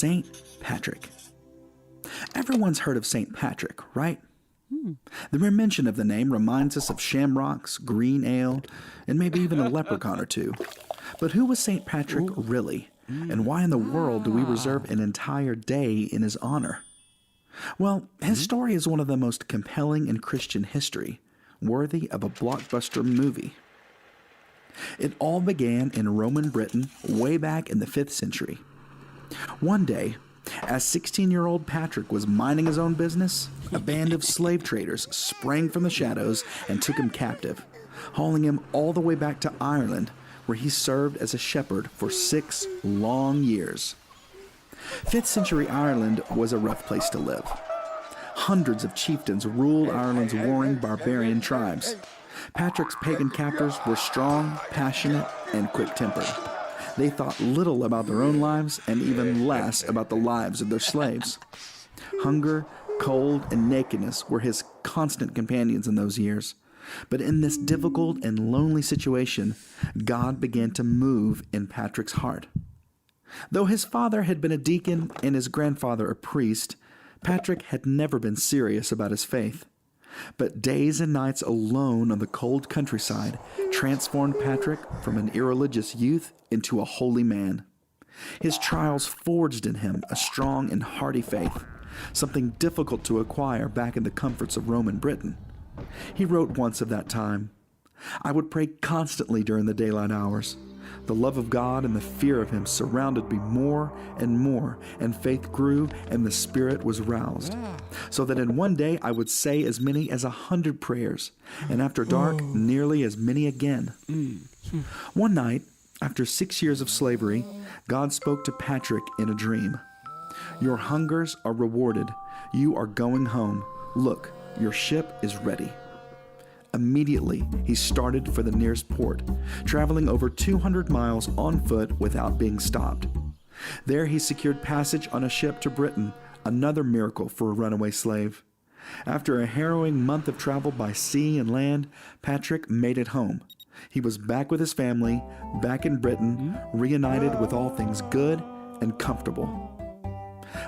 St. Patrick. Everyone's heard of St. Patrick, right? The mere mention of the name reminds us of shamrocks, green ale, and maybe even a leprechaun or two. But who was St. Patrick really? And why in the world do we reserve an entire day in his honor? Well, his story is one of the most compelling in Christian history, worthy of a blockbuster movie. It all began in Roman Britain way back in the 5th century. One day, as 16-year-old Patrick was minding his own business, a band of slave traders sprang from the shadows and took him captive, hauling him all the way back to Ireland, where he served as a shepherd for 6 long years. 5th century Ireland was a rough place to live. Hundreds of chieftains ruled Ireland's warring barbarian tribes. Patrick's pagan captors were strong, passionate, and quick-tempered. They thought little about their own lives and even less about the lives of their slaves. Hunger, cold, and nakedness were his constant companions in those years. But in this difficult and lonely situation, God began to move in Patrick's heart. Though his father had been a deacon and his grandfather a priest, Patrick had never been serious about his faith. But days and nights alone on the cold countryside transformed Patrick from an irreligious youth into a holy man. His trials forged in him a strong and hearty faith, something difficult to acquire back in the comforts of Roman Britain. He wrote once of that time, "I would pray constantly during the daylight hours. The love of God and the fear of Him surrounded me more, and faith grew and the Spirit was roused, so that in one day I would say as many as 100 prayers, and after dark, nearly as many again." One night, after 6 years of slavery, God spoke to Patrick in a dream. "Your hungers are rewarded. You are going home. Look, your ship is ready." Immediately, he started for the nearest port, traveling over 200 miles on foot without being stopped. There he secured passage on a ship to Britain, another miracle for a runaway slave. After a harrowing month of travel by sea and land, Patrick made it home. He was back with his family, back in Britain, reunited with all things good and comfortable.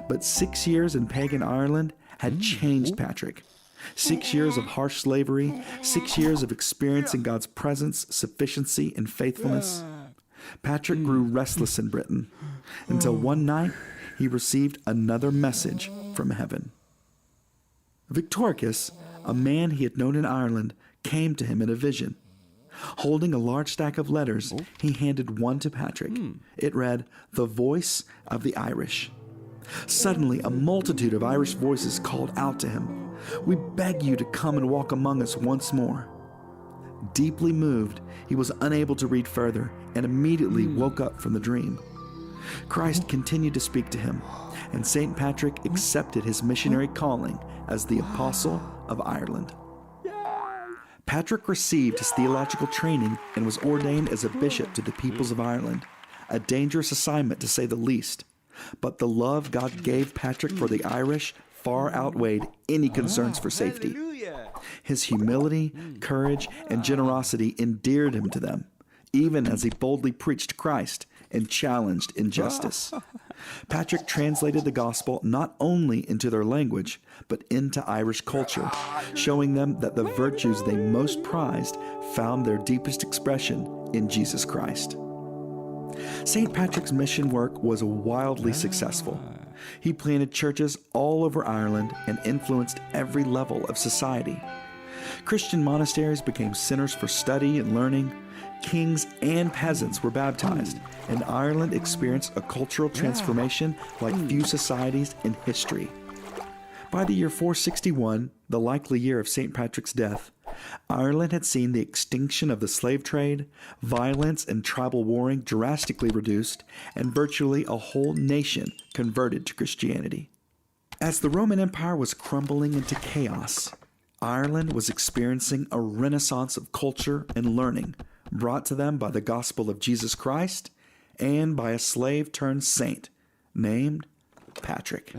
But 6 years in pagan Ireland had changed Patrick. 6 years of harsh slavery, 6 years of experiencing God's presence, sufficiency, and faithfulness. Patrick grew restless in Britain until one night he received another message from heaven. Victoricus, a man he had known in Ireland, came to him in a vision. Holding a large stack of letters, he handed one to Patrick. It read, "The Voice of the Irish." Suddenly, a multitude of Irish voices called out to him, "We beg you to come and walk among us once more." Deeply moved, he was unable to read further and immediately woke up from the dream. Christ continued to speak to him, and St. Patrick accepted his missionary calling as the Apostle of Ireland. Patrick received his theological training and was ordained as a bishop to the peoples of Ireland, a dangerous assignment to say the least. But the love God gave Patrick for the Irish far outweighed any concerns for safety. His humility, courage, and generosity endeared him to them, even as he boldly preached Christ and challenged injustice. Patrick translated the gospel not only into their language, but into Irish culture, showing them that the virtues they most prized found their deepest expression in Jesus Christ. St. Patrick's mission work was wildly successful. He planted churches all over Ireland and influenced every level of society. Christian monasteries became centers for study and learning. Kings and peasants were baptized, and Ireland experienced a cultural transformation like few societies in history. By the year 461, the likely year of St. Patrick's death, Ireland had seen the extinction of the slave trade, violence and tribal warring drastically reduced, and virtually a whole nation converted to Christianity. As the Roman Empire was crumbling into chaos, Ireland was experiencing a renaissance of culture and learning, brought to them by the gospel of Jesus Christ and by a slave-turned-saint named Patrick.